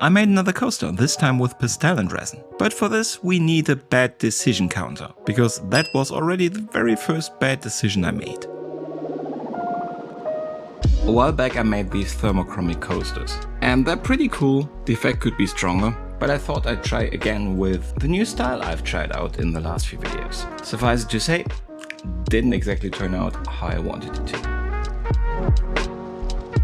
I made another coaster, this time with Pastel and Resin. But for this we need a bad decision counter, because that was already the very first bad decision I made. A while back I made these thermochromic coasters, and they're pretty cool. The effect could be stronger, but I thought I'd try again with the new style I've tried out in the last few videos. Suffice it to say, didn't exactly turn out how I wanted it to.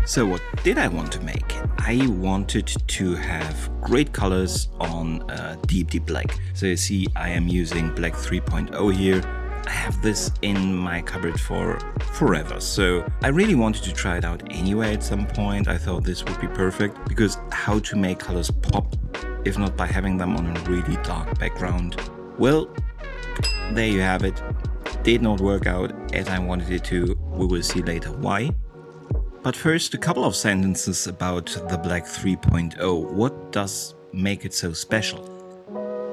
So what did I want to make? I wanted to have great colors on deep black. So you see I am using black 3.0 here. I have this in my cupboard for forever, so I really wanted to try it out anyway at some point. I thought this would be perfect, because how to make colors pop if not by having them on a really dark background? Well, there you have it. Did not work out as I wanted it to. We will see later why. But first, a couple of sentences about the Black 3.0. What does make it so special?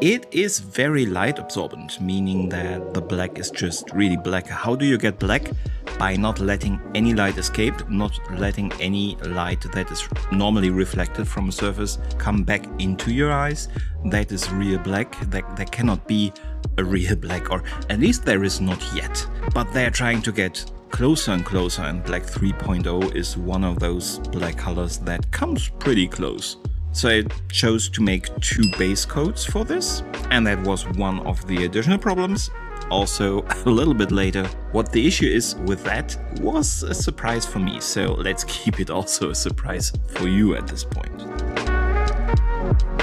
It is very light absorbent, meaning that the black is just really black. How do you get black? By not letting any light escape, not letting any light that is normally reflected from a surface come back into your eyes. That is real black. There cannot be a real black, or at least there is not yet. But they're trying to get closer and closer, and Black 3.0 is one of those black colors that comes pretty close. So I chose to make 2 base coats for this, and that was one of the additional problems. Also, a little bit later, what the issue is with that was a surprise for me, so let's keep it also a surprise for you at this point.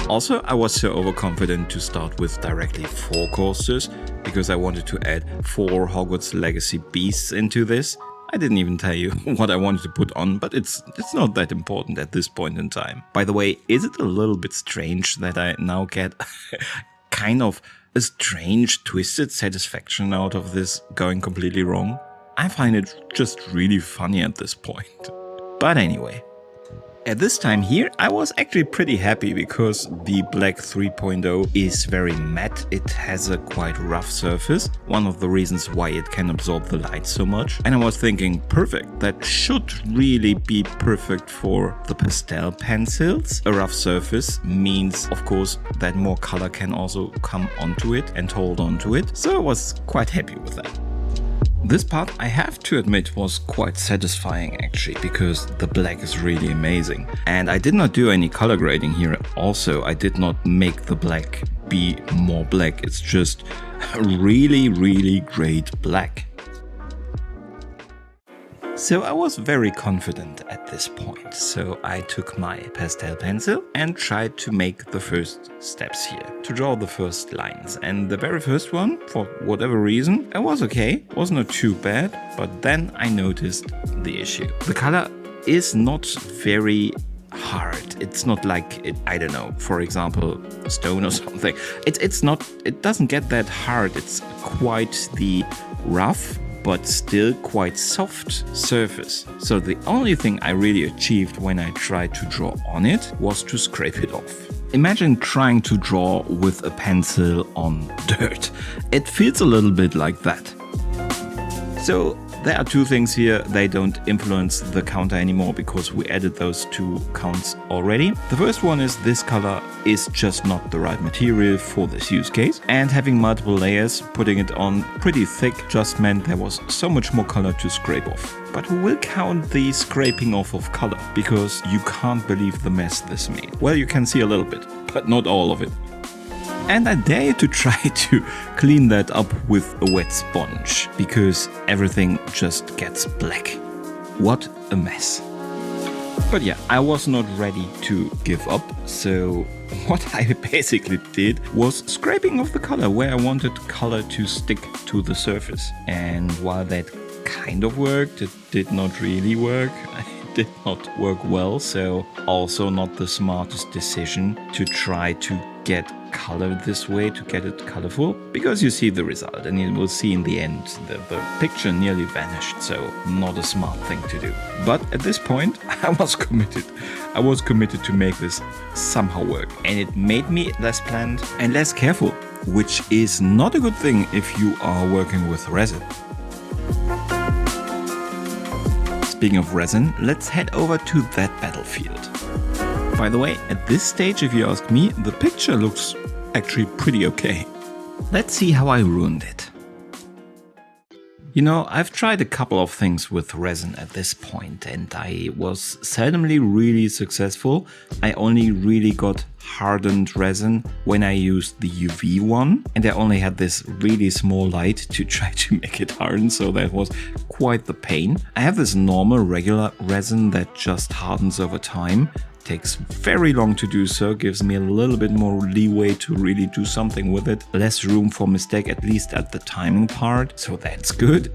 Also, I was so overconfident to start with directly 4 coasters, because I wanted to add 4 Hogwarts Legacy beasts into this. I didn't even tell you what I wanted to put on, but it's not that important at this point in time. By the way, is it a little bit strange that I now get kind of a strange twisted satisfaction out of this going completely wrong? I find it just really funny at this point. But anyway. At this time here, I was actually pretty happy because the Black 3.0 is very matte. It has a quite rough surface, one of the reasons why it can absorb the light so much. And I was thinking, perfect, that should really be perfect for the pastel pencils. A rough surface means, of course, that more color can also come onto it and hold onto it. So I was quite happy with that. This part, I have to admit, was quite satisfying actually, because the black is really amazing. And I did not do any color grading here. Also, I did not make the black be more black. It's just really great black. So I was very confident at this point. So I took my pastel pencil and tried to make the first steps here, to draw the first lines. And the very first one, for whatever reason, it was okay, was not too bad, but then I noticed the issue. The color is not very hard. It's not like it, I don't know, for example, stone or something. It doesn't get that hard. It's quite the rough but still quite soft surface. So the only thing I really achieved when I tried to draw on it was to scrape it off. Imagine trying to draw with a pencil on dirt. It feels a little bit like that. So there are 2 things here. They don't influence the counter anymore because we added those 2 counts already. The first one is this color is just not the right material for this use case. And having multiple layers, putting it on pretty thick just meant there was so much more color to scrape off. But we will count the scraping off of color because you can't believe the mess this made. Well, you can see a little bit, but not all of it. And I dare you to try to clean that up with a wet sponge, because everything just gets black. What a mess. But yeah, I was not ready to give up, so what I basically did was scraping off the color where I wanted color to stick to the surface. And while that kind of worked, it did not really work. It did not work well, so also not the smartest decision to try to get color this way, to get it colorful, because you see the result and you will see in the end the picture nearly vanished, so not a smart thing to do. But at this point I was committed. I was committed to make this somehow work, and it made me less planned and less careful, which is not a good thing if you are working with resin. Speaking of resin, let's head over to that battlefield. By the way, at this stage, if you ask me, the picture looks actually pretty okay. Let's see how I ruined it. You know, I've tried a couple of things with resin at this point and I was seldomly really successful. I only really got hardened resin when I used the UV one, and I only had this really small light to try to make it harden, so that was quite the pain. I have this normal regular resin that just hardens over time. Takes very long to do so, gives me a little bit more leeway to really do something with it. Less room for mistake, at least at the timing part, so that's good.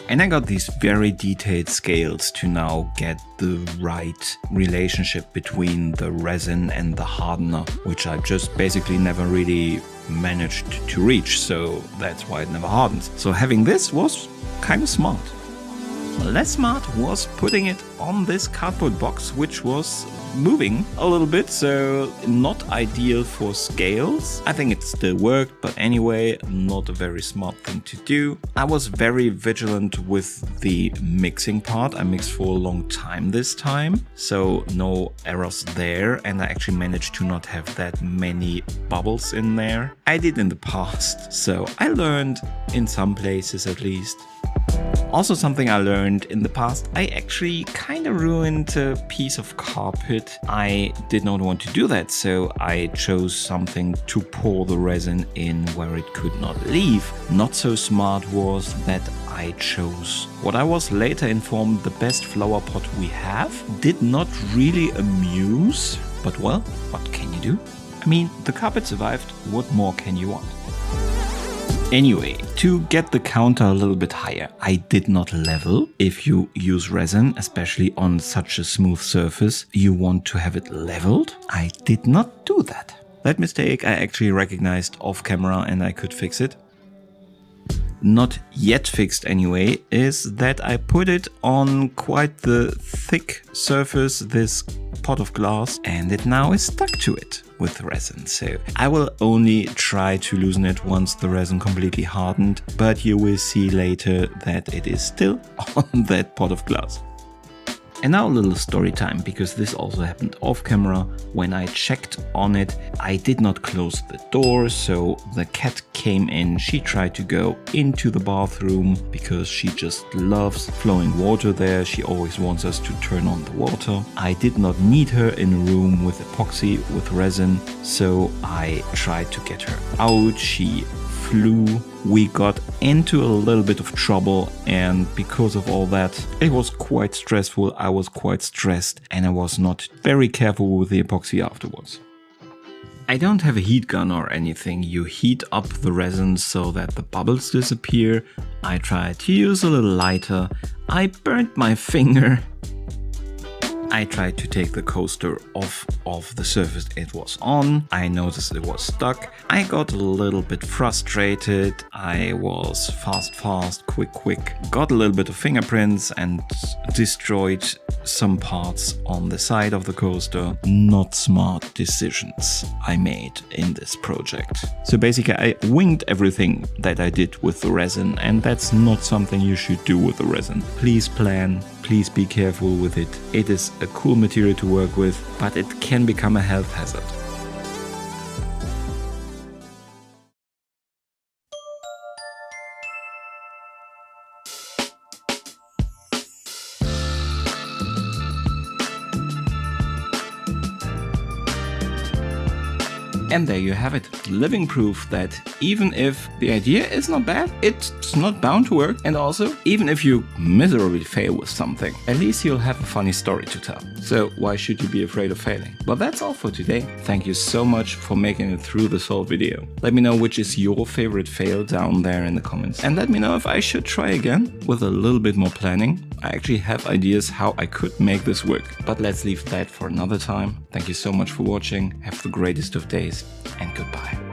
And I got these very detailed scales to now get the right relationship between the resin and the hardener, which I just basically never really managed to reach, so that's why it never hardens. So having this was kind of smart. Less smart was putting it on this cardboard box, which was moving a little bit, so not ideal for scales. I think it still worked, but anyway, not a very smart thing to do. I was very vigilant with the mixing part. I mixed for a long time this time, so no errors there, and I actually managed to not have that many bubbles in there. I did in the past, so I learned in some places at least. Also something I learned in the past, I actually kind of ruined a piece of carpet. I did not want to do that, so I chose something to pour the resin in where it could not leave. Not so smart was that I chose what I was later informed the best flower pot we have. Did not really amuse, but well, what can you do? I mean, the carpet survived, what more can you want? Anyway, to get the counter a little bit higher, I did not level. If you use resin, especially on such a smooth surface, you want to have it leveled. I did not do that. That mistake I actually recognized off camera and I could fix it. Not yet fixed anyway, is that I put it on quite the thick surface, this pot of glass, and it now is stuck to it with resin. So I will only try to loosen it once the resin completely hardened, but you will see later that it is still on that pot of glass. And now a little story time, because this also happened off camera. When I checked on it, I did not close the door, so the cat came in. She tried to go into the bathroom because she just loves flowing water there. She always wants us to turn on the water. I did not need her in a room with epoxy, with resin, so I tried to get her out. She flew. We got into a little bit of trouble, and because of all that, it was quite stressful. I was quite stressed and I was not very careful with the epoxy afterwards. I don't have a heat gun or anything. You heat up the resin so that the bubbles disappear. I tried to use a little lighter. I burnt my finger. I tried to take the coaster off of the surface it was on. I noticed it was stuck. I got a little bit frustrated. I was fast, quick. Got a little bit of fingerprints and destroyed some parts on the side of the coaster. Not smart decisions I made in this project. So basically I winged everything that I did with the resin, and that's not something you should do with the resin. Please plan. Please be careful with it. It is a cool material to work with, but it can become a health hazard. And there you have it, living proof that even if the idea is not bad, it's not bound to work. And also, even if you miserably fail with something, at least you'll have a funny story to tell. So why should you be afraid of failing? But that's all for today. Thank you so much for making it through this whole video. Let me know which is your favorite fail down there in the comments. And let me know if I should try again with a little bit more planning. I actually have ideas how I could make this work. But let's leave that for another time. Thank you so much for watching. Have the greatest of days, and goodbye.